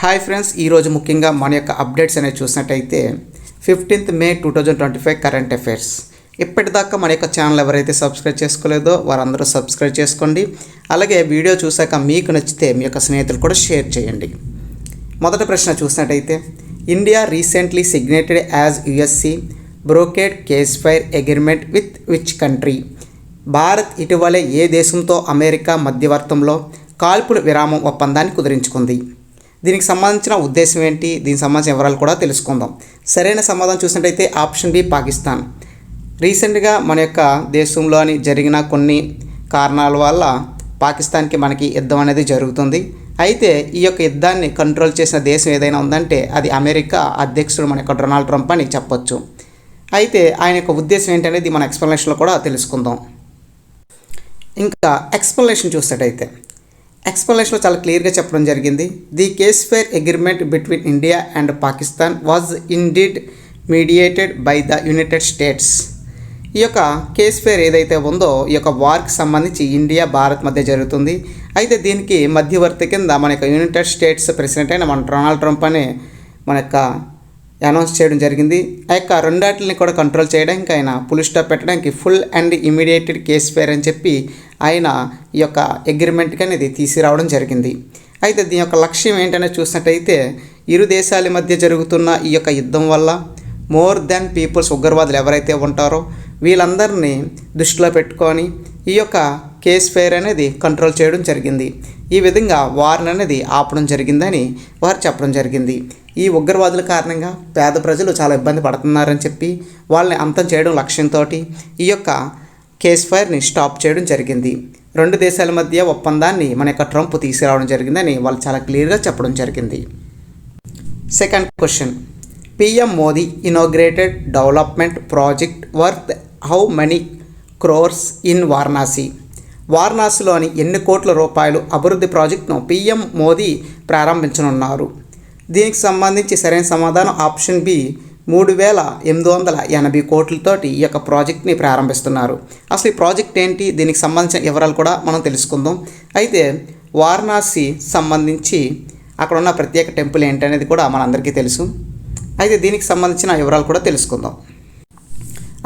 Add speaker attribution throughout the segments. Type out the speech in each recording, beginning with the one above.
Speaker 1: Hi friends, ఈరోజు ముఖ్యంగా మన యొక్క అప్డేట్స్ అనేవి చూసినట్టయితే 15th May 2025 కరెంట్ అఫైర్స్. ఇప్పటిదాకా మన యొక్క ఛానల్ ఎవరైతే సబ్స్క్రైబ్ చేసుకోలేదో వారందరూ సబ్స్క్రైబ్ చేసుకోండి. అలాగే వీడియో చూసాక మీకు నచ్చితే మీ యొక్క స్నేహితులు కూడా షేర్ చేయండి. మొదటి ప్రశ్న చూసినట్టయితే, India recently signed as US brokered ceasefire agreement with which country? Bharat ఇటీవలే ఏ దేశంతో అమెరికా మధ్యవర్తంలో కాల్పుల విరామం ఒప్పందాన్ని కుదిరించుకుంది? దీనికి సంబంధించిన ఉద్దేశం ఏంటి, దీనికి సంబంధించిన వివరాలు కూడా తెలుసుకుందాం. సరైన సమాధానం చూసినట్టయితే ఆప్షన్ బి పాకిస్తాన్. రీసెంట్గా మన యొక్క దేశంలోని జరిగిన కొన్ని కారణాల వల్ల పాకిస్తాన్కి మనకి యుద్ధం అనేది జరుగుతుంది. అయితే ఈ యొక్క యుద్ధాన్ని కంట్రోల్ చేసిన దేశం ఏదైనా ఉందంటే అది అమెరికా అధ్యక్షుడు మన యొక్క డొనాల్డ్ ట్రంప్ అని చెప్పొచ్చు. అయితే ఆయన యొక్క ఉద్దేశం ఏంటనేది మన ఎక్స్ప్లెనేషన్లో కూడా తెలుసుకుందాం. ఇంకా ఎక్స్ప్లెనేషన్ చూసినట్టయితే ఎక్స్ప్లెనేషన్లో చాలా క్లియర్గా చెప్పడం జరిగింది. The case fire agreement between India and Pakistan was indeed mediated by the United states. ఈ యొక్క కేస్ ఫైర్ ఏదైతే ఉందో ఈ యొక్క వార్కి సంబంధించి ఇండియా భారత్ మధ్య జరుగుతుంది. అయితే దీనికి మధ్యవర్తి కింద మన యొక్క యునైటెడ్ స్టేట్స్ ప్రెసిడెంట్ అయిన మన డొనాల్డ్ ట్రంప్ అనే మన యొక్క అనౌన్స్ చేయడం జరిగింది. ఆ యొక్క రెండాటిని కూడా కంట్రోల్ చేయడానికి ఆయన ఫుల్ స్టాప్ పెట్టడానికి ఫుల్ అండ్ ఇమీడియేటెడ్ కేస్ ఫైర్ అని చెప్పి ఆయన ఈ యొక్క అగ్రిమెంట్కి అనేది తీసుకురావడం జరిగింది. అయితే దీని యొక్క లక్ష్యం ఏంటనేది చూసినట్టయితే ఇరు దేశాల మధ్య జరుగుతున్న ఈ యొక్క యుద్ధం వల్ల మోర్ దెన్ పీపుల్స్ ఉగ్రవాదులు ఎవరైతే ఉంటారో వీళ్ళందరినీ దృష్టిలో పెట్టుకొని ఈ యొక్క కేస్ ఫైర్ అనేది కంట్రోల్ చేయడం జరిగింది. ఈ విధంగా వారిని అనేది ఆపడం జరిగిందని వారు చెప్పడం జరిగింది. ఈ ఉగ్రవాదుల కారణంగా పేద ప్రజలు చాలా ఇబ్బంది పడుతున్నారని చెప్పి వాళ్ళని అంతం చేయడం లక్ష్యంతో ఈ యొక్క కేస్ ఫైర్ని స్టాప్ చేయడం జరిగింది. రెండు దేశాల మధ్య ఒప్పందాన్ని మన యొక్క ట్రంప్ తీసుకురావడం జరిగిందని వాళ్ళు చాలా క్లియర్గా చెప్పడం జరిగింది. Second question, PM Modi inaugurated development project worth how many crores in Varanasi? వారణాసిలోని ఎన్ని కోట్ల రూపాయలు అభివృద్ధి ప్రాజెక్టును పిఎం మోదీ ప్రారంభించనున్నారు? దీనికి సంబంధించి సరైన సమాధానం ఆప్షన్ బి 3,880 కోట్లతోటి ఈ యొక్క ప్రాజెక్ట్ని ప్రారంభిస్తున్నారు. అసలు ఈ ప్రాజెక్ట్ ఏంటి, దీనికి సంబంధించిన వివరాలు కూడా మనం తెలుసుకుందాం. అయితే వారణాసి సంబంధించి అక్కడ ఉన్న ప్రత్యేక టెంపుల్ ఏంటనేది కూడా మనందరికీ తెలుసు. అయితే దీనికి సంబంధించిన వివరాలు కూడా తెలుసుకుందాం.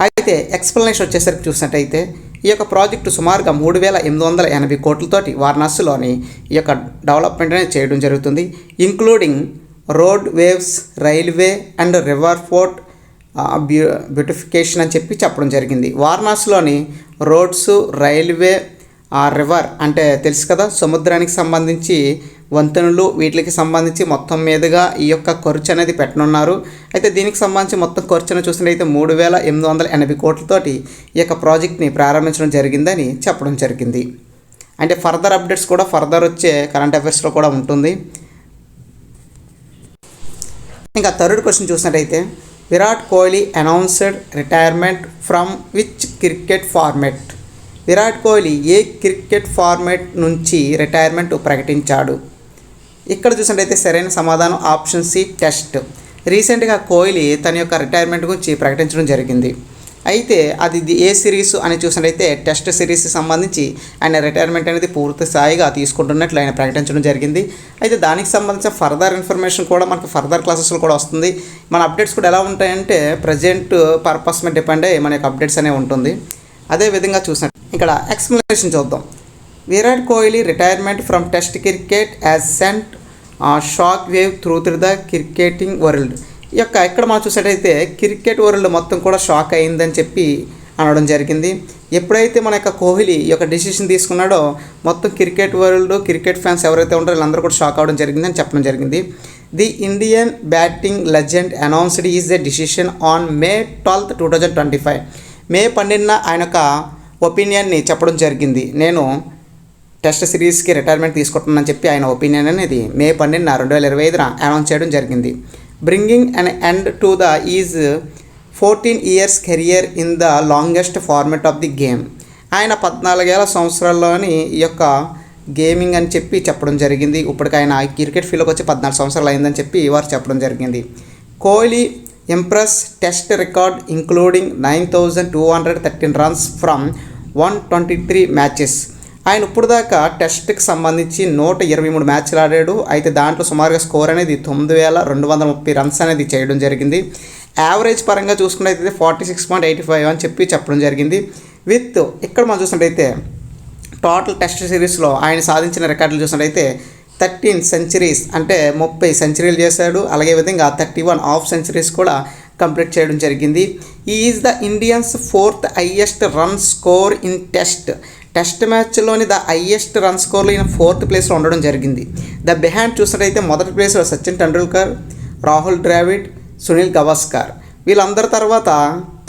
Speaker 1: అయితే ఎక్స్ప్లెనేషన్ వచ్చేసరికి చూసినట్టయితే ఈ యొక్క ప్రాజెక్టు సుమారుగా 3,880 కోట్లతోటి వారణాసిలోని ఈ యొక్క డెవలప్మెంట్ అనేది చేయడం జరుగుతుంది. Including road waves, railway and river fort beautification అని చెప్పి చెప్పడం జరిగింది. వారణాసిలోని రోడ్స్, రైల్వే, రివర్ అంటే తెలుసు కదా, సముద్రానికి సంబంధించి వంతెనలు, వీటికి సంబంధించి మొత్తం మీదుగా ఈ యొక్క ఖర్చు అనేది పెట్టనున్నారు. అయితే దీనికి సంబంధించి మొత్తం ఖర్చును చూసినట్టయితే 3,880 కోట్లతోటి ఈ యొక్క ప్రాజెక్ట్ని ప్రారంభించడం జరిగిందని చెప్పడం జరిగింది. అంటే ఫర్దర్ అప్డేట్స్ కూడా ఫర్దర్ వచ్చే కరెంట్ అఫైర్స్లో కూడా ఉంటుంది. ఇంకా థర్డ్ క్వశ్చన్ చూసినట్టయితే, Virat Kohli announced retirement from which cricket format? Virat Kohli A cricket format నుంచి రిటైర్మెంట్ ప్రకటించాడు? ఇక్కడ చూసినట్టయితే సరైన సమాధానం ఆప్షన్ సి టెస్ట్. రీసెంట్గా కోహ్లీ తన యొక్క రిటైర్మెంట్ గురించి ప్రకటించడం జరిగింది. అయితే అది ఏ సిరీస్ అని చూసినట్టయితే టెస్ట్ సిరీస్కి సంబంధించి ఆయన రిటైర్మెంట్ అనేది పూర్తి స్థాయిగా తీసుకుంటున్నట్లు ఆయన ప్రకటించడం జరిగింది. అయితే దానికి సంబంధించిన ఫర్దర్ ఇన్ఫర్మేషన్ కూడా మనకు ఫర్దర్ క్లాసెస్లో కూడా వస్తుంది. మన అప్డేట్స్ కూడా ఎలా ఉంటాయంటే ప్రజెంట్ పర్పస్ మీద డిపెండ్ అయ్యి మన యొక్క అప్డేట్స్ అనేవి ఉంటుంది. అదేవిధంగా చూసినట్టు ఇక్కడ ఎక్స్ప్లెనేషన్ చూద్దాం. Virat Kohli retirement from test cricket has sent shock wave through the cricketing world. ఈ యొక్క ఇక్కడ మనం చూసినట్టయితే క్రికెట్ వరల్డ్ మొత్తం కూడా షాక్ అయిందని చెప్పి అనడం జరిగింది. ఎప్పుడైతే మన యొక్క కోహ్లీ ఈ యొక్క డెసిషన్ తీసుకున్నాడో మొత్తం క్రికెట్ వరల్డ్, క్రికెట్ ఫ్యాన్స్ ఎవరైతే ఉంటారో వీళ్ళందరూ కూడా షాక్ అవ్వడం జరిగిందని చెప్పడం జరిగింది. The Indian batting legend announced is the decision on May 12, 2025. మే 12న ఆయన యొక్క ఒపీనియన్ని చెప్పడం జరిగింది. నేను టెస్ట్ సిరీస్కి రిటైర్మెంట్ తీసుకుంటున్నానని చెప్పి ఆయన ఒపీనియన్ అనేది May 12, 2025న అనౌన్స్ చేయడం జరిగింది. Bringing an end to the is 14 years career in the longest format of the game. ఆయన 14 సంవత్సరాల్లోని ఈ యొక్క గేమింగ్ అని చెప్పి చెప్పడం జరిగింది. ఇప్పటికి ఆయన క్రికెట్ ఫీల్డ్కి వచ్చి 14 సంవత్సరాలు అయిందని చెప్పి వారు చెప్పడం జరిగింది. Kohli impress test record including 9,213 runs from 123 matches. ఆయన ఇప్పుడు దాకా టెస్ట్కి సంబంధించి 123 మ్యాచ్లు ఆడాడు. అయితే దాంట్లో సుమారుగా స్కోర్ అనేది 9,230 రన్స్ అనేది చేయడం జరిగింది. యావరేజ్ పరంగా చూసుకున్నట్టయితే 46.85 అని చెప్పడం జరిగింది. విత్ ఇక్కడ మనం చూసినట్టయితే టోటల్ టెస్ట్ సిరీస్లో ఆయన సాధించిన రికార్డులు చూసినట్టయితే 13 సెంచరీస్ అంటే 30 సెంచరీలు చేశాడు. అలాగే విధంగా 31 హాఫ్ సెంచరీస్ కూడా కంప్లీట్ చేయడం జరిగింది. ఈ is the Indians 4th highest run score in test మ్యాచ్లోని ద హైయెస్ట్ రన్ స్కోర్లో ఈయన 4th ప్లేస్లో ఉండడం జరిగింది. ద బిహైండ్ చూసినట్టయితే మొదటి ప్లేస్లో సచిన్ టెండూల్కర్, రాహుల్ ద్రావిడ్, సునీల్ గవాస్కర్. వీళ్ళందరి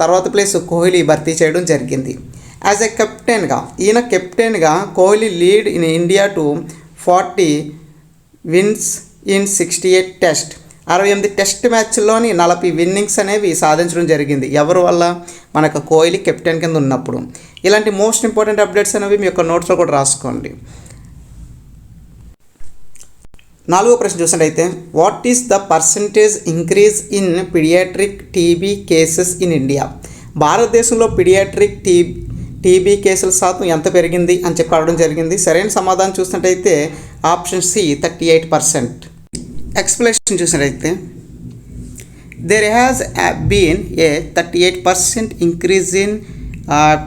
Speaker 1: తర్వాత ప్లేస్ కోహ్లీ భర్తీ చేయడం జరిగింది. యాజ్ ఎ ఈయన కెప్టెన్గా Kohli leading India to 40 wins in 68 test. 68 test మ్యాచ్ల్లోని 40 విన్నింగ్స్ అనేవి సాధించడం జరిగింది. ఎవరి వల్ల? మనకు కోహ్లీ కెప్టెన్ కింద ఉన్నప్పుడు. ఇలాంటి మోస్ట్ ఇంపార్టెంట్ అప్డేట్స్ అనేవి మీ యొక్క నోట్స్లో కూడా రాసుకోండి. 4వ ప్రశ్న చూసినట్టయితే what is the percentage increase in paediatric TB cases in India? భారతదేశంలో పీడియాట్రిక్ టీబీ కేసుల శాతం ఎంత పెరిగింది అని చెప్పి అడగడం జరిగింది. సరైన సమాధానం చూసినట్టయితే ఆప్షన్ సి 38%. ఎక్స్ప్లెనేషన్ చూసినట్టయితే there has been a 38% increase in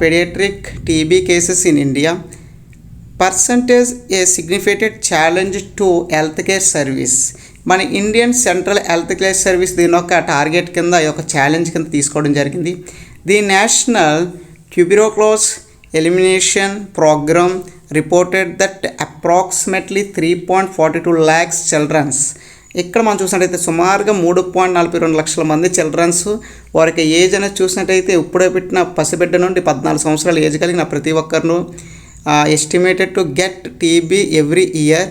Speaker 1: paediatric TB cases in India. Percentage a significant challenge to health care service. మన Indian central health care service దీని ఒక టార్గెట్ కింద ఈ యొక్క ఛాలెంజ్ కింద తీసుకోవడం జరిగింది. The national tuberculosis elimination programme reported that approximately 3.42 lakhs children's. ఇక్కడ మనం చూసినట్టయితే సుమారుగా 3.42 లక్షల మంది చిల్డ్రన్స్ వారికి ఏజ్ అనేది చూసినట్టయితే ఇప్పుడే పెట్టిన పసిబిడ్డ నుండి 14 సంవత్సరాల ఏజ్ కలిగిన ప్రతి ఒక్కరిను estimated to get TB every year,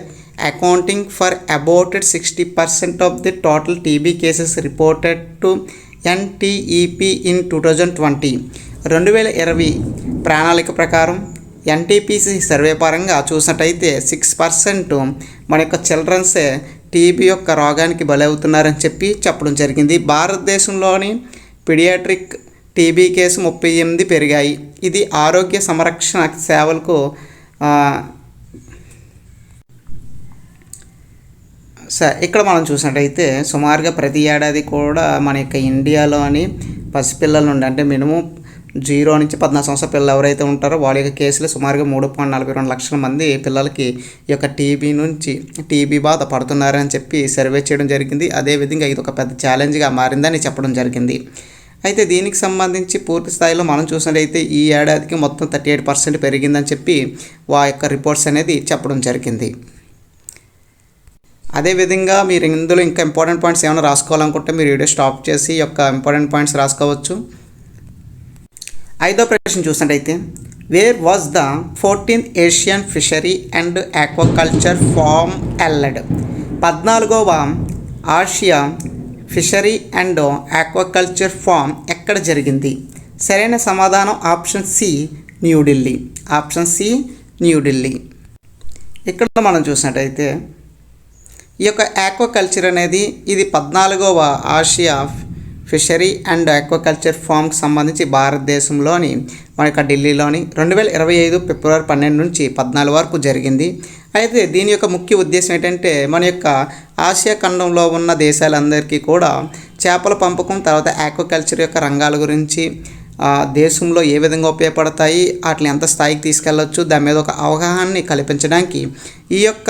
Speaker 1: accounting for about 60% of the total TB cases reported to NTEP in 2020. 2020 ప్రణాళిక ప్రకారం ఎన్టీపీసీ సర్వే పరంగా చూసినట్టయితే 6% మన యొక్క చిల్డ్రన్సే టీబీ యొక్క రోగానికి బలవుతున్నారని చెప్పడం జరిగింది. భారతదేశంలోని పీడియాట్రిక్ టీబీ కేసు 38 పెరిగాయి. ఇది ఆరోగ్య సంరక్షణ సేవలకు ఇక్కడ మనం చూసినట్టయితే సుమారుగా ప్రతి ఏడాది కూడా మన యొక్క ఇండియాలోని పసిపిల్లల నుండి అంటే మినిమం 0 నుంచి 14 సంవత్సరాల పిల్లలు ఎవరైతే ఉంటారో వాళ్ళ యొక్క కేసులు సుమారుగా 3.42 లక్షల మంది పిల్లలకి ఈ యొక్క టీబీ బాధ పడుతున్నారని సర్వే చేయడం జరిగింది. అదేవిధంగా ఇది ఒక పెద్ద ఛాలెంజ్గా మారిందని చెప్పడం జరిగింది. అయితే దీనికి సంబంధించి పూర్తి స్థాయిలో మనం చూసినట్టయితే ఈ ఏడాదికి మొత్తం 38% పెరిగిందని వా యొక్క రిపోర్ట్స్ అనేది చెప్పడం జరిగింది. అదేవిధంగా మీరు ఇందులో ఇంకా ఇంపార్టెంట్ పాయింట్స్ ఏమైనా రాసుకోవాలనుకుంటే మీరు వీడియో స్టాప్ చేసి యొక్క ఇంపార్టెంట్ పాయింట్స్ రాసుకోవచ్చు. 5వ ప్రశ్న చూసినట్టయితే where was the 14th Asian fishery and aquaculture forum held? 14వ ఆసియా ఫిషరీ అండ్ ఆక్వాకల్చర్ ఫార్మ్ ఎక్కడ జరిగింది? సరైన సమాధానం ఆప్షన్ సి న్యూఢిల్లీ. ఇక్కడ మనం చూసినట్టయితే ఈ యొక్క ఆక్వాకల్చర్ అనేది ఇది 14వ ఆసియా ఫిషరీ అండ్ ఆక్వాకల్చర్ ఫార్మ్కి సంబంధించి భారతదేశంలోని మన యొక్క ఢిల్లీలోని 2025 ఫిబ్రవరి 12 నుంచి 14 వరకు జరిగింది. అయితే దీని యొక్క ముఖ్య ఉద్దేశం ఏంటంటే మన యొక్క ఆసియా ఖండంలో ఉన్న దేశాలందరికీ కూడా చేపల పెంపకం తర్వాత ఆక్వాకల్చర్ యొక్క రంగాల గురించి దేశంలో ఏ విధంగా ఉపయోగపడతాయి, వాటిని ఎంత స్థాయికి తీసుకెళ్ళవచ్చు, దాని మీద ఒక అవగాహనని కల్పించడానికి ఈ యొక్క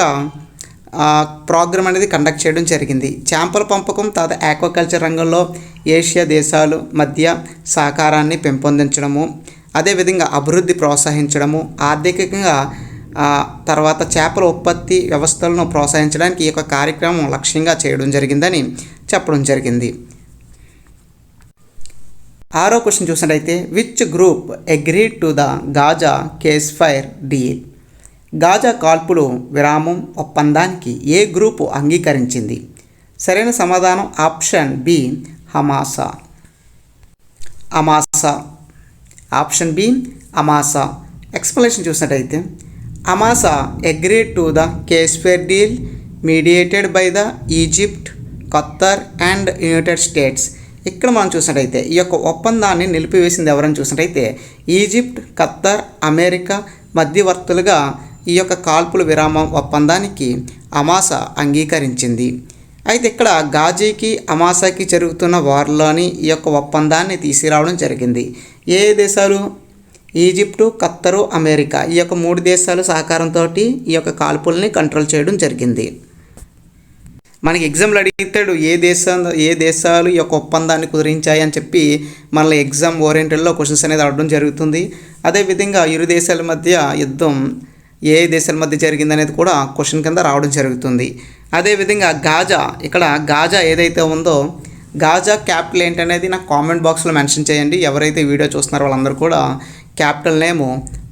Speaker 1: ప్రోగ్రామ్ అనేది కండక్ట్ చేయడం జరిగింది. చేపల పెంపకం తర్వాత ఆక్వాకల్చర్ రంగంలో ఏషియా దేశాలు మధ్య సహకారాన్ని పెంపొందించడము, అదేవిధంగా అభివృద్ధి ప్రోత్సహించడము, ఆర్థికంగా తర్వాత చేపల ఉత్పత్తి వ్యవస్థలను ప్రోత్సహించడానికి ఈ యొక్క కార్యక్రమం లక్ష్యంగా చేయడం జరిగిందని చెప్పడం జరిగింది. 6వ క్వశ్చన్ చూసినట్టయితే which group agreed to the Gaza ceasefire deal? Gaza కాల్పులు విరామం ఒప్పందానికి ఏ గ్రూపు అంగీకరించింది? సరైన సమాధానం ఆప్షన్ బి హమాసా. ఆప్షన్ బి హమాసా. ఎక్స్ప్లెనేషన్ చూసినట్టయితే హమాసా agreed to the ceasefire deal mediated by the Egypt, Qatar and United States. ఇక్కడ మనం చూసినట్టయితే ఈ యొక్క ఒప్పందాన్ని నిలిపివేసింది ఎవరని చూసినట్టయితే ఈజిప్ట్, ఖత్తర్, అమెరికా, మధ్యవర్తులుగా ఈ యొక్క కాల్పుల విరామం ఒప్పందానికి అమాస అంగీకరించింది. అయితే ఇక్కడ గాజీకి అమాసాకి జరుగుతున్న వార్లోని ఈ యొక్క ఒప్పందాన్ని తీసుకురావడం జరిగింది. ఏ దేశాలు? Egypt, ఖత్తరు, America. ఈ యొక్క 3 దేశాలు సహకారంతో ఈ యొక్క కాల్పుల్ని కంట్రోల్ చేయడం జరిగింది. మనకి ఎగ్జామ్లో అడిగితాడు ఏ దేశాలు ఈ యొక్క ఒప్పందాన్ని కుదిరించాయి అని చెప్పి మనల్ని ఎగ్జామ్ ఓరియంటెడ్లో క్వశ్చన్స్ అనేది అడగడం జరుగుతుంది. అదేవిధంగా ఇరు దేశాల మధ్య యుద్ధం ఏ దేశాల మధ్య జరిగిందనేది కూడా క్వశ్చన్ కింద రావడం జరుగుతుంది. అదేవిధంగా ఇక్కడ గాజా ఏదైతే ఉందో గాజా క్యాపిటల్ ఏంటనేది నాకు కామెంట్ బాక్స్లో మెన్షన్ చేయండి. ఎవరైతే వీడియో చూస్తున్నారో వాళ్ళందరూ కూడా క్యాపిటల్ నేము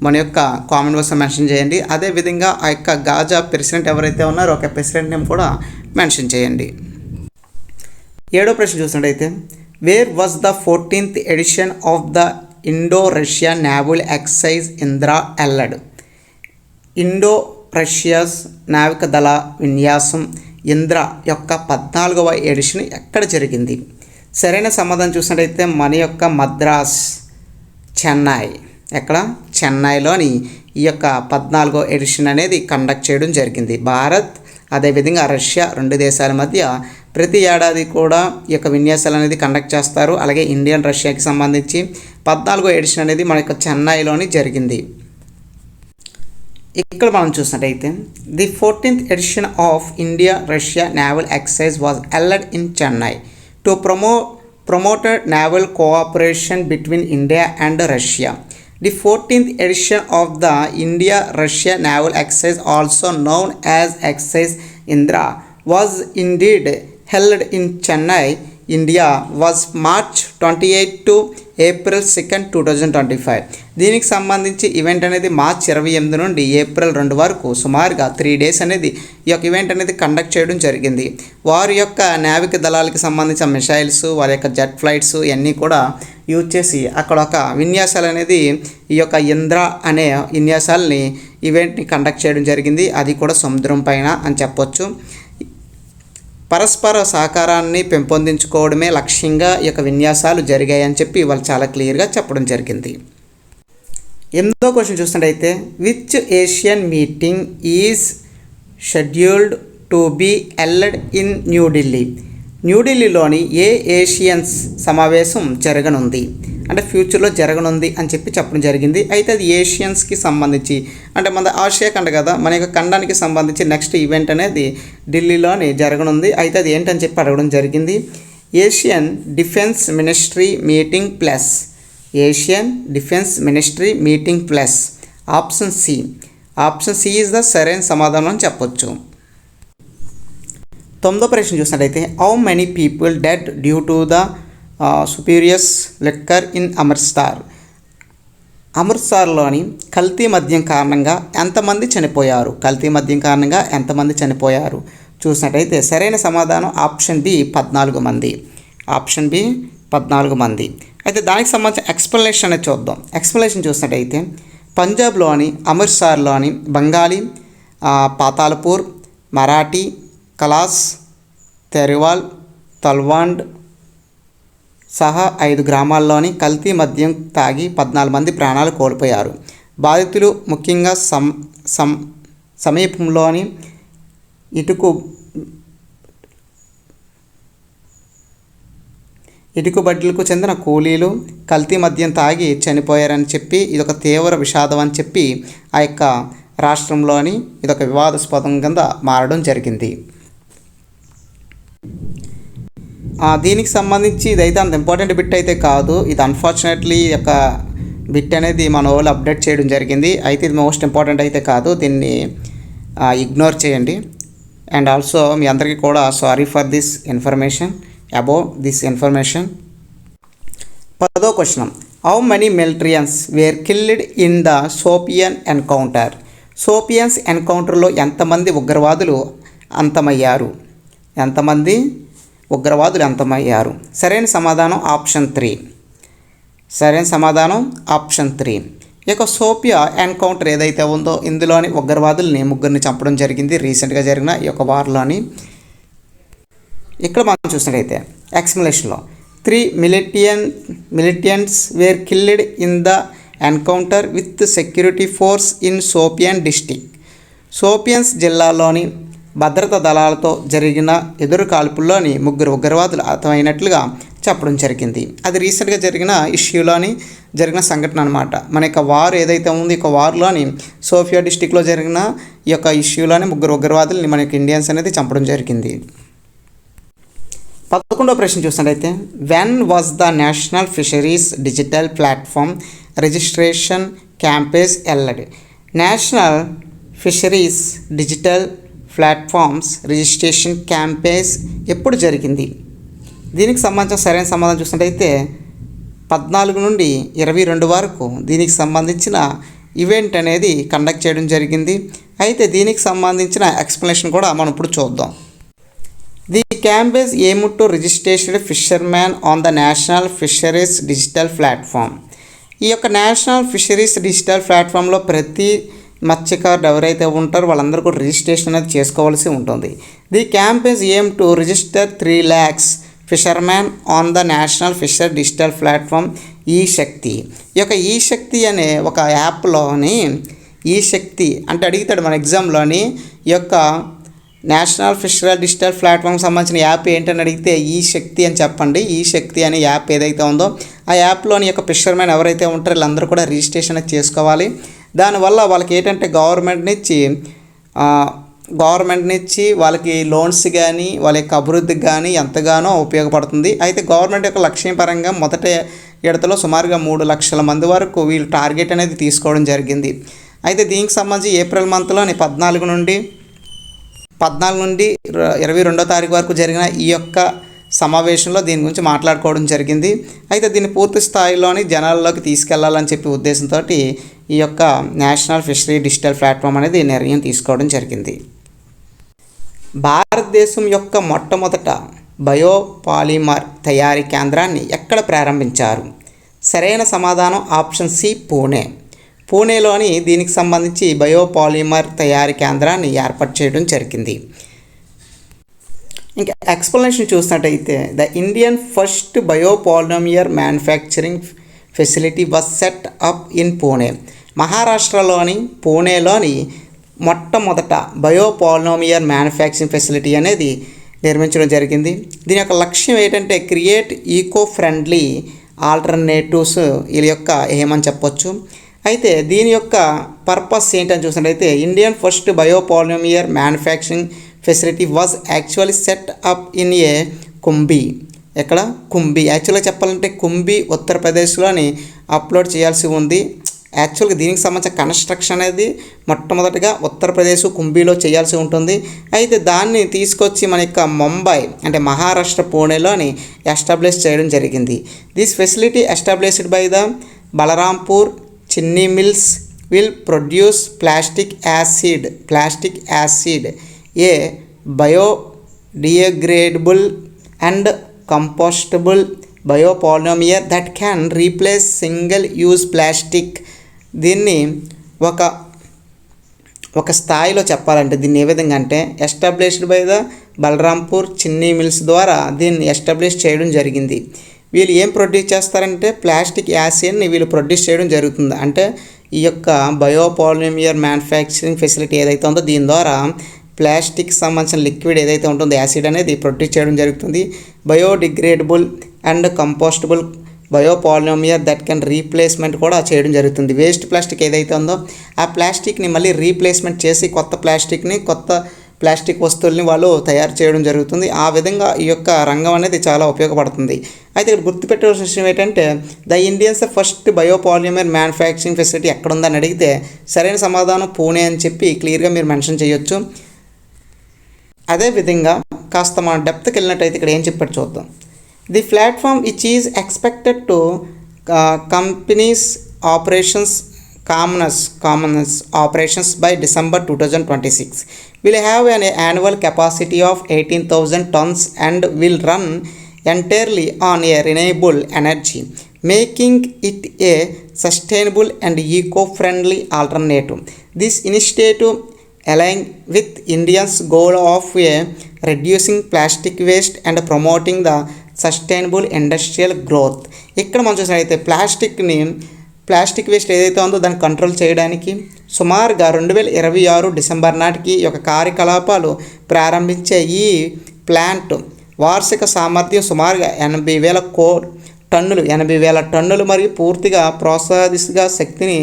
Speaker 1: మన యొక్క కామెంట్ బాక్స్లో మెన్షన్ చేయండి. అదేవిధంగా ఆ యొక్క గాజా ప్రెసిడెంట్ ఎవరైతే ఉన్నారో ఒక ప్రెసిడెంట్ నేమ్ కూడా మెన్షన్ చేయండి. 7వ ప్రశ్న చూసినట్టయితే where was the 14th edition of the Indo Russia naval exercise Indra held? Indo Russia's నావిక దళ విన్యాసం ఇంద్ర యొక్క 14వ ఎడిషన్ ఎక్కడ జరిగింది? సరైన సమాధానం చూసినట్టయితే మన యొక్క మద్రాస్, చెన్నై. ఎక్కడ? చెన్నైలోని ఈ యొక్క 14వ ఎడిషన్ అనేది కండక్ట్ చేయడం జరిగింది. భారత్ అదేవిధంగా రష్యా 2 దేశాల మధ్య ప్రతి ఏడాది కూడా ఈ యొక్క విన్యాసాలు అనేది కండక్ట్ చేస్తారు. అలాగే ఇండియన్ రష్యాకి సంబంధించి 14వ ఎడిషన్ అనేది మన యొక్క చెన్నైలోని జరిగింది. ఇక్కడ మనం చూసినట్టయితే the 14th edition of India Russia naval exercise was held in Chennai to promoted naval cooperation between India and Russia. The 14th edition of the India-Russia naval exercise, also known as Exercise Indra, was indeed held in Chennai, India, was March 28 to April 2nd, 2025. దీనికి సంబంధించి event అనేది March 28 నుండి April 2 వరకు సుమారుగా 3 days అనేది ఈ యొక్క event అనేది కండక్ట్ చేయడం జరిగింది. వారి యొక్క నావిక దళాలకు సంబంధించిన మిసైల్స్, వారి యొక్క జెట్ ఫ్లైట్స్ ఇవన్నీ కూడా యూజ్ చేసి అక్కడ ఒక విన్యాసాలు అనేది ఈ యొక్క ఇంద్ర అనే విన్యాసాలని ఈవెంట్ని కండక్ట్ చేయడం జరిగింది. అది కూడా సముద్రం పైన అని చెప్పొచ్చు. పరస్పర సహకారాన్ని పెంపొందించుకోవడమే లక్ష్యంగా ఈ యొక్క విన్యాసాలు జరిగాయని చెప్పి వాళ్ళు చాలా క్లియర్గా చెప్పడం జరిగింది. 8వ క్వశ్చన్ చూసినట్టయితే which Asian meeting is scheduled to be held in New Delhi? న్యూఢిల్లీలోని ఏ ఏషియన్స్ సమావేశం జరగనుంది అంటే ఫ్యూచర్లో జరగనుంది అని చెప్పి చెప్పడం జరిగింది. అయితే అది ఏషియన్స్కి సంబంధించి అంటే మన ఆసియా ఖండ కదా, మన యొక్క ఖండానికి సంబంధించి నెక్స్ట్ ఈవెంట్ అనేది ఢిల్లీలోని జరగనుంది. అయితే అది ఏంటని చెప్పి అడగడం జరిగింది. Asian defence ministry meeting plus. Asian defence ministry meeting plus. Option C is the సరైన సమాధానం అని చెప్పొచ్చు. 9వ ప్రశ్న చూసినట్టయితే how many people dead due to the spurious liquor in Amritsar? అమృత్సర్లోని కల్తీ మద్యం కారణంగా ఎంతమంది చనిపోయారు? కల్తీ మద్యం కారణంగా ఎంతమంది చనిపోయారు చూసినట్టయితే సరైన సమాధానం ఆప్షన్ బి 14 మంది. ఆప్షన్ బి 14 మంది. అయితే దానికి సంబంధించిన ఎక్స్ప్లెనేషన్ అనేది చూద్దాం. ఎక్స్ప్లెనేషన్ చూసినట్టయితే పంజాబ్లోని అమృత్సర్లోని బెంగాలీ, పాతాల్పూర్, మరాఠీ, కలాస్, తెరివాల్, తల్వాండ్ సహా 5 గ్రామాల్లోని కల్తీ మద్యం తాగి 14 మంది ప్రాణాలు కోల్పోయారు. బాధితులు ముఖ్యంగా సమీపంలోని ఇటుకుబడ్డలకు చెందిన కూలీలు కల్తీ మద్యం తాగి చనిపోయారని చెప్పి ఇదొక తీవ్ర విషాదం అని చెప్పి ఆ యొక్క రాష్ట్రంలోని ఇదొక వివాదాస్పదం కింద మారడం జరిగింది. దీనికి సంబంధించి ఇదైతే అంత ఇంపార్టెంట్ బిట్ అయితే కాదు. ఇది అన్ఫార్చునేట్లీ ఈ యొక్క బిట్ అనేది మన వాళ్ళు అప్డేట్ చేయడం జరిగింది. అయితే ఇది మోస్ట్ ఇంపార్టెంట్ అయితే కాదు, దీన్ని ఇగ్నోర్ చేయండి. అండ్ ఆల్సో మీ అందరికీ కూడా sorry for this information about this information. 10వ question how many militants were killed in the Shopian encounter? Shopian's ఎన్కౌంటర్లో ఎంతమంది ఉగ్రవాదులు అంతమయ్యారు? సరైన సమాధానం ఆప్షన్ 3. సరైన సమాధానం ఆప్షన్ 3. ఈ యొక్క సోపియా ఎన్కౌంటర్ ఏదైతే ఉందో ఇందులోని ఉగ్రవాదుల్ని 3 చంపడం జరిగింది రీసెంట్గా జరిగిన ఈ యొక్క వార్లోని. ఇక్కడ మనం చూసినట్టయితే ఎక్స్ప్లెనేషన్లో 3 militants were killed in the encounter with security force in Shopian district. Shopian's జిల్లాలోని భద్రతా దళాలతో జరిగిన ఎదురు కాల్పుల్లోని 3 ఉగ్రవాదులు హతమైనట్లుగా చెప్పడం జరిగింది. అది రీసెంట్గా జరిగిన ఇష్యూలోని జరిగిన సంఘటన అనమాట. మన యొక్క వార్ ఏదైతే ఉందో ఈ వార్లోని సోఫియా డిస్టిక్లో జరిగిన ఈ యొక్క ఇష్యూలోని 3 ఉగ్రవాదులని మన యొక్క ఇండియన్స్ అనేది చంపడం జరిగింది. 11వ ప్రశ్న చూసినట్లయితే, when was the national fisheries digital platform registration campaign held? National fisheries digital platforms registration campaign ఎప్పుడు జరిగింది? దీనికి సంబంధించిన సరైన సమాధానం చూసినట్టయితే 14 నుండి 22 వరకు దీనికి సంబంధించిన ఈవెంట్ అనేది కండక్ట్ చేయడం జరిగింది. అయితే దీనికి సంబంధించిన ఎక్స్ప్లెనేషన్ కూడా మనం ఇప్పుడు చూద్దాం. The campaign aim to registered fisherman on the national fisheries digital platform. ఈ యొక్క నేషనల్ ఫిషరీస్ డిజిటల్ ప్లాట్ఫామ్లో ప్రతి మత్స్యకారుడు ఎవరైతే ఉంటారో వాళ్ళందరూ కూడా రిజిస్ట్రేషన్ అనేది చేసుకోవాల్సి ఉంటుంది. The campaign aim to register 3 lakhs fisherman on the national fisher digital platform ఈ శక్తి. ఈ యొక్క ఈ శక్తి అనే ఒక యాప్లోని ఈ శక్తి అంటే అడుగుతాడు మన ఎగ్జామ్లోని ఈ యొక్క నేషనల్ ఫిషర్ డిజిటల్ ప్లాట్ఫామ్కి సంబంధించిన యాప్ ఏంటని అడిగితే ఈ శక్తి అని చెప్పండి. ఈ శక్తి అనే యాప్ ఏదైతే ఉందో ఆ యాప్లోని యొక్క ఫిషర్మ్యాన్ ఎవరైతే ఉంటారో వీళ్ళందరూ కూడా రిజిస్ట్రేషన్ చేసుకోవాలి. దానివల్ల వాళ్ళకి ఏంటంటే గవర్నమెంట్ నుంచి వాళ్ళకి లోన్స్ కానీ వాళ్ళ యొక్క అభివృద్ధికి కానీ ఎంతగానో ఉపయోగపడుతుంది. అయితే గవర్నమెంట్ యొక్క లక్ష్యం పరంగా మొదటి విడతలో సుమారుగా 3 లక్షల మంది వరకు వీళ్ళు టార్గెట్ అనేది తీసుకోవడం జరిగింది. అయితే దీనికి సంబంధించి ఏప్రిల్ మంత్లోని 14 నుండి 22వ తారీఖు వరకు జరిగిన ఈ యొక్క సమావేశంలో దీని గురించి మాట్లాడుకోవడం జరిగింది. అయితే దీన్ని పూర్తి స్థాయిలోని జనాల్లోకి తీసుకెళ్లాలని చెప్పి ఉద్దేశంతో ఈ యొక్క నేషనల్ ఫిషరీ డిజిటల్ ప్లాట్ఫామ్ అనేది నిర్ణయం తీసుకోవడం జరిగింది. భారతదేశం యొక్క మొట్టమొదట బయోపాలిమర్ తయారీ కేంద్రాన్ని ఎక్కడ ప్రారంభించారు? సరైన సమాధానం ఆప్షన్ సి పూణే. పూణేలోని దీనికి సంబంధించి బయోపాలిమర్ తయారీ కేంద్రాన్ని ఏర్పాటు చేయడం జరిగింది. ఇంకా ఎక్స్ప్లెనేషన్ చూసినట్టయితే the Indian first biopolymer manufacturing facility was set up in Pune. మహారాష్ట్రలోని పూణేలోని మొట్టమొదట బయోపాలిమర్ మ్యానుఫ్యాక్చరింగ్ ఫెసిలిటీ అనేది నిర్మించడం జరిగింది. దీని యొక్క లక్ష్యం ఏంటంటే క్రియేట్ ఈకో ఫ్రెండ్లీ ఆల్టర్నేటివ్స్ వీళ్ళ యొక్క ఏమని చెప్పొచ్చు. అయితే దీని యొక్క పర్పస్ ఏంటని చూసినట్టయితే Indian first biopolymer manufacturing facility was actually set up in a Kumbhi. ఎక్కడ? కుంభీ. యాక్చువల్గా చెప్పాలంటే కుంభీ ఉత్తరప్రదేశ్లోని అప్లోడ్ చేయాల్సి ఉంది. యాక్చువల్గా దీనికి సంబంధించిన కన్స్ట్రక్షన్ అనేది మొట్టమొదటిగా ఉత్తరప్రదేశ్ కుంభీలో చేయాల్సి ఉంటుంది. అయితే దాన్ని తీసుకొచ్చి మన యొక్క ముంబై అంటే మహారాష్ట్ర పూణేలోని ఎస్టాబ్లిష్ చేయడం జరిగింది. This facility established by the Balrampur Chini Mills will produce plastic acid a biodegradable and compostable biopolymer that can replace single use plastic. దీన్ని ఒక స్థాయిలో చెప్పాలంటే దీన్ని ఏ విధంగా అంటే established by the Balrampur Chini Mills ద్వారా దీన్ని ఎస్టాబ్లిష్ చేయడం జరిగింది. వీళ్ళు ఏం ప్రొడ్యూస్ చేస్తారంటే ప్లాస్టిక్ యాసిడ్ని వీళ్ళు ప్రొడ్యూస్ చేయడం జరుగుతుంది. అంటే ఈ యొక్క బయోపాలిమర్ మ్యానుఫ్యాక్చరింగ్ ఫెసిలిటీ ఏదైతే ఉందో దీని ద్వారా ప్లాస్టిక్ సంబంధించిన లిక్విడ్ ఏదైతే ఉంటుందో యాసిడ్ అనేది ప్రొడ్యూస్ చేయడం జరుగుతుంది. Biodegradable and compostable biopolymer that can replacement కూడా చేయడం జరుగుతుంది. వేస్ట్ ప్లాస్టిక్ ఏదైతే ఉందో ఆ ప్లాస్టిక్ని మళ్ళీ రీప్లేస్మెంట్ చేసి కొత్త ప్లాస్టిక్ వస్తువుల్ని వాళ్ళు తయారు చేయడం జరుగుతుంది. ఆ విధంగా ఈ యొక్క రంగం అనేది చాలా ఉపయోగపడుతుంది. అయితే ఇక్కడ గుర్తుపెట్టాల్సిన విషయం ఏంటంటే the Indians first biopolymer manufacturing facility ఎక్కడుందని అడిగితే సరైన సమాధానం పూణే అని చెప్పి క్లియర్గా మీరు మెన్షన్ చేయొచ్చు. అదేవిధంగా కాస్త మన డెప్త్కి వెళ్ళినట్టయితే ఇక్కడ ఏం చెప్పాడు చూద్దాం. The platform which is expected to companies operations Commons operations by December 2026 will have an annual capacity of 18,000 tons and will run entirely on a renewable energy, making it a sustainable and eco-friendly alternative. This initiative aligns with India's goal of reducing plastic waste and promoting the sustainable industrial growth. ఇక్కడ మనం చూసినట్లయితే plastic waste ఏదైతే ఉందో దాన్ని control చేయడానికి సుమారుగా 2026 December నాటికి ఈ యొక్క కార్యకలాపాలు ప్రారంభించే ఈ ప్లాంట్ వార్షిక సామర్థ్యం సుమారుగా 80,000 టన్నులు మరియు పూర్తిగా ప్రోత్సాహిగా శక్తిని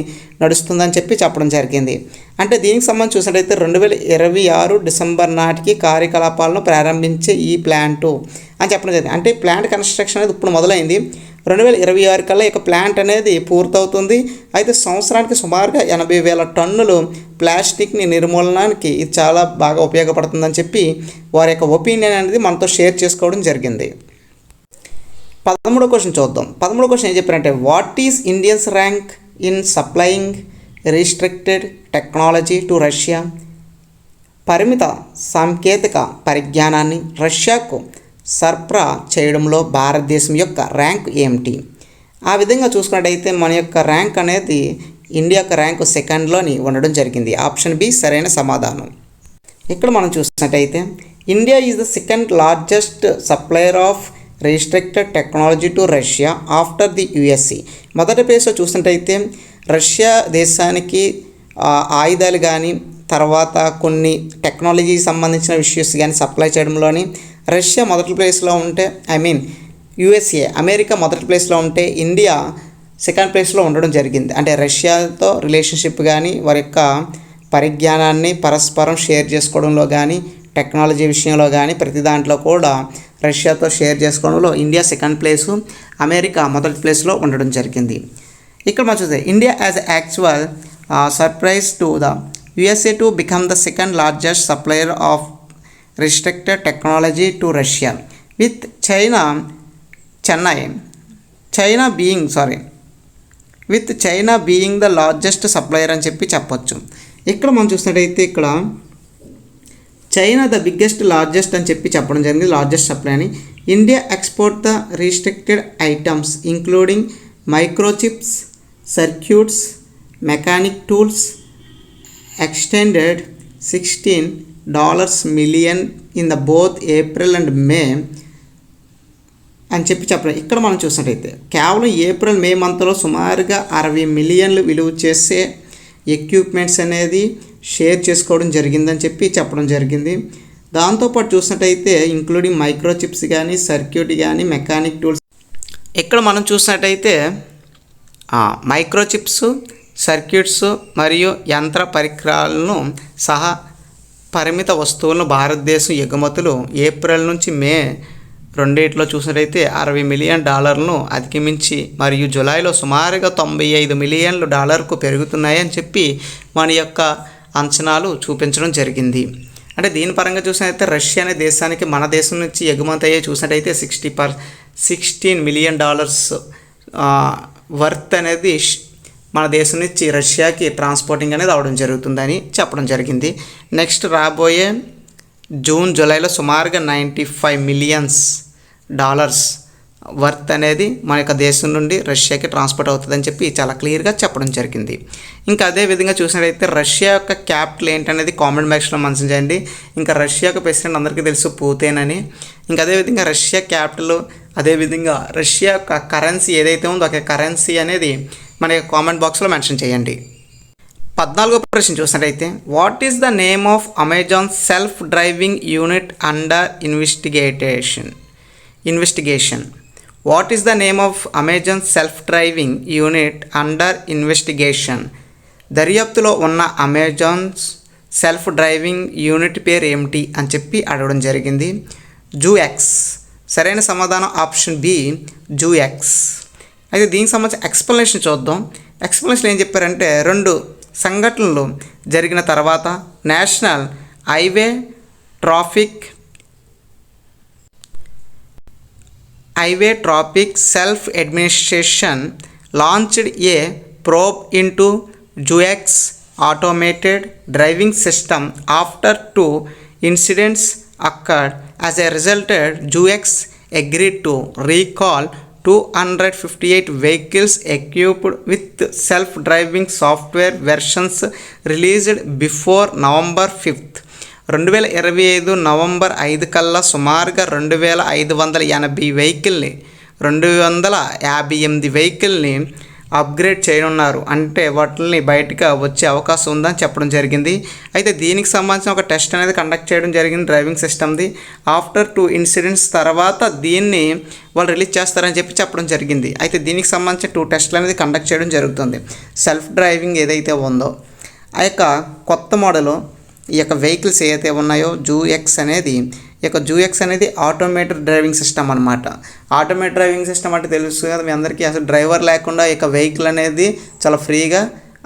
Speaker 1: నడుస్తుందని చెప్పడం జరిగింది. అంటే దీనికి సంబంధించి చూసినట్టయితే 2026 డిసెంబర్ నాటికి కార్యకలాపాలను ప్రారంభించే ఈ ప్లాంటు అని చెప్పడం జరిగింది. అంటే ప్లాంట్ కన్స్ట్రక్షన్ అనేది ఇప్పుడు మొదలైంది. 2026 కల్లా ఈ ప్లాంట్ అనేది పూర్తవుతుంది. అయితే సంవత్సరానికి సుమారుగా 80,000 టన్నులు ప్లాస్టిక్ని నిర్మూలనానికి ఇది చాలా బాగా ఉపయోగపడుతుందని చెప్పి వారి యొక్క ఒపీనియన్ అనేది మనతో షేర్ చేసుకోవడం జరిగింది. 13వ క్వశ్చన్ చూద్దాం. 13వ క్వశ్చన్ ఏం చెప్పారంటే, what is Indians rank in supplying restricted technology to Russia? పరిమిత సాంకేతిక పరిజ్ఞానాన్ని రష్యాకు సరఫరా చేయడంలో భారతదేశం యొక్క ర్యాంక్ ఏమిటి? ఆ విధంగా చూసుకున్నట్టయితే మన యొక్క ర్యాంక్ అనేది ఇండియా యొక్క ర్యాంకు సెకండ్లోని ఉండడం జరిగింది. ఆప్షన్ బి సరైన సమాధానం. ఇక్కడ మనం చూసినట్టయితే India is the second largest supplier of restricted technology to Russia after the USA. మొదటి ప్లేస్లో చూసినట్టయితే రష్యా దేశానికి ఆయుధాలు కానీ తర్వాత కొన్ని టెక్నాలజీకి సంబంధించిన ఇష్యూస్ కానీ సప్లై చేయడంలోని రష్యా మొదటి ప్లేస్లో ఉంటే యుఎస్ఏ అమెరికా మొదటి ప్లేస్లో ఉంటే ఇండియా సెకండ్ ప్లేస్లో ఉండడం జరిగింది. అంటే రష్యాతో రిలేషన్షిప్ కానీ వారి యొక్క పరిజ్ఞానాన్ని పరస్పరం షేర్ చేసుకోవడంలో కానీ టెక్నాలజీ విషయంలో కానీ ప్రతి దాంట్లో కూడా రష్యాతో షేర్ చేసుకోవడంలో ఇండియా సెకండ్ ప్లేసు, అమెరికా మొదటి ప్లేస్లో ఉండడం జరిగింది. ఇక్కడ మనం చూస్తే India as actual surprise to the USA to become the second largest supplier of restricted technology to Russia with China being the largest supplier అని చెప్పొచ్చు. ఇక్కడ మనం చూసినట్టయితే ఇక్కడ చైనా ద బిగ్గెస్ట్ లార్జెస్ట్ అని చెప్పడం జరిగింది, లార్జెస్ట్ సప్లై అని. India export the restricted items including microchips, circuits, mechanic tools extended $16 million in the both April and May అని చెప్పడం. ఇక్కడ మనం చూసినట్టయితే కేవలం ఏప్రిల్ మే మంత్లో సుమారుగా 60 మిలియన్లు విలువ చేసే ఎక్విప్మెంట్స్ అనేది షేర్ చేసుకోవడం జరిగిందని చెప్పడం జరిగింది. దాంతోపాటు చూసినట్టయితే ఇంక్లూడింగ్ మైక్రోచిప్స్ కానీ సర్క్యూట్ కానీ మెకానిక్ టూల్స్. ఇక్కడ మనం చూసినట్టయితే మైక్రోచిప్స్, సర్క్యూట్స్ మరియు యంత్ర పరికరాలను సహా పరిమిత వస్తువులను భారతదేశం ఎగుమతులు ఏప్రిల్ నుంచి మే రెండిట్లో చూసినట్టయితే $60 మిలియన్ అధిగమించి మరియు జూలైలో సుమారుగా $95 మిలియన్ పెరుగుతున్నాయని చెప్పి మన యొక్క అంచనాలు చూపించడం జరిగింది. అంటే దీని పరంగా చూసినట్టయితే రష్యా అనే దేశానికి మన దేశం నుంచి ఎగుమతి అయ్యే చూసినట్టయితే $16 మిలియన్ వర్త్ అనేది మన దేశం నుంచి రష్యాకి ట్రాన్స్పోర్టింగ్ అనేది అవడం జరుగుతుందని చెప్పడం జరిగింది. నెక్స్ట్ రాబోయే జూన్ జూలైలో సుమారుగా $95 మిలియన్ వర్త్ అనేది మన యొక్క దేశం నుండి రష్యాకి ట్రాన్స్పోర్ట్ అవుతుందని చెప్పి చాలా క్లియర్గా చెప్పడం జరిగింది. ఇంకా అదేవిధంగా చూసినట్టయితే రష్యా యొక్క క్యాపిటల్ ఏంటనేది కామెంట్ బాక్స్లో మెన్షన్ చేయండి. ఇంకా రష్యా యొక్క ప్రెసిడెంట్ అందరికీ తెలుసు పుతిన్ అని. ఇంకా అదేవిధంగా రష్యా క్యాపిటల్, అదేవిధంగా రష్యా యొక్క కరెన్సీ ఏదైతే ఉందో ఆ కరెన్సీ అనేది మన యొక్క కామెంట్ బాక్స్లో మెన్షన్ చేయండి. 14వ ప్రశ్న చూసినట్టయితే what is the name of Amazon self driving unit under investigation? What is the name of Amazon self driving unit under investigation? దర్యాప్తులో ఉన్న అమెజాన్ సెల్ఫ్ డ్రైవింగ్ యూనిట్ పేరు ఏమిటి అని అడగడం జరిగింది. జూఎక్స్. సరైన సమాధానం ఆప్షన్ బి జూఎక్స్. అయితే దీనికి సంబంధించిన ఎక్స్ప్లెనేషన్ చూద్దాం. ఎక్స్ప్లెనేషన్ ఏం చెప్పారంటే 2 సంఘటనలు జరిగిన తర్వాత national highway traffic self administration launched a probe into Zoox automated driving system after 2 incidents occurred. As a resulted Zoox agreed to recall 258 vehicles equipped with self-driving software versions released before November 5th. 2025 November 5 కల్లా సుమారుగా 2,580 వెహికల్ని 258 వెహికల్ని upgrade చేయనున్నారు, అంటే వాటిని బయటకు వచ్చే అవకాశం ఉందని చెప్పడం జరిగింది. అయితే దీనికి సంబంధించిన ఒక టెస్ట్ అనేది కండక్ట్ చేయడం జరిగింది డ్రైవింగ్ సిస్టమ్ది. ఆఫ్టర్ 2 ఇన్సిడెంట్స్ తర్వాత దీన్ని వాళ్ళు రిలీజ్ చేస్తారని చెప్పడం జరిగింది. అయితే దీనికి సంబంధించిన 2 టెస్టులు అనేది కండక్ట్ చేయడం జరుగుతుంది. సెల్ఫ్ డ్రైవింగ్ ఏదైతే ఉందో ఆ యొక్క కొత్త మోడల్ ఈ యొక్క వెహికల్స్ ఏవైతే ఉన్నాయో జూఎక్స్ అనేది ఆటోమేటెడ్ డ్రైవింగ్ సిస్టమ్ అనమాట. ఆటోమేటెడ్ డ్రైవింగ్ సిస్టమ్ అంటే తెలుసు కదా మీ అందరికీ. అసలు డ్రైవర్ లేకుండా ఈ యొక్క వెహికల్ అనేది చాలా ఫ్రీగా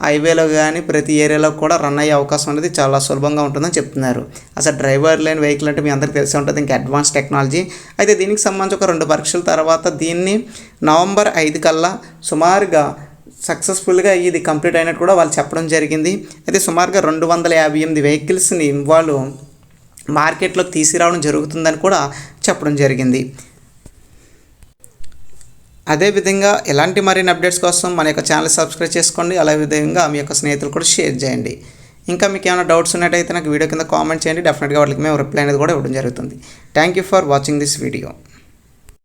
Speaker 1: హైవేలో కానీ ప్రతి ఏరియాలో కూడా రన్ అయ్యే అవకాశం అనేది చాలా సులభంగా ఉంటుందని చెప్తున్నారు. అసలు డ్రైవర్ లేని వెహికల్ అంటే మీ అందరికీ తెలిసి ఉంటుంది, ఇంకా అడ్వాన్స్ టెక్నాలజీ. అయితే దీనికి సంబంధించి ఒక 2 పరీక్షల తర్వాత దీన్ని నవంబర్ 5 కల్లా సుమారుగా సక్సెస్ఫుల్గా ఇది కంప్లీట్ అయినట్టు కూడా వాళ్ళు చెప్పడం జరిగింది. అయితే సుమారుగా 258 వెహికల్స్ని వాళ్ళు మార్కెట్లోకి తీసుకురావడం జరుగుతుందని కూడా చెప్పడం జరిగింది. అదేవిధంగా ఎలాంటి మరిన్ని అప్డేట్స్ కోసం మన యొక్క ఛానల్ సబ్స్క్రైబ్ చేసుకోండి. అదేవిధంగా మీ యొక్క స్నేహితులు కూడా షేర్ చేయండి. ఇంకా మీకు ఏమైనా డౌట్స్ ఉన్నట్టయితే నాకు వీడియో కింద కామెంట్ చేయండి. డెఫినెట్గా వాటికి మేము రిప్లై అనేది కూడా ఇవ్వడం జరుగుతుంది. Thank you for watching this video.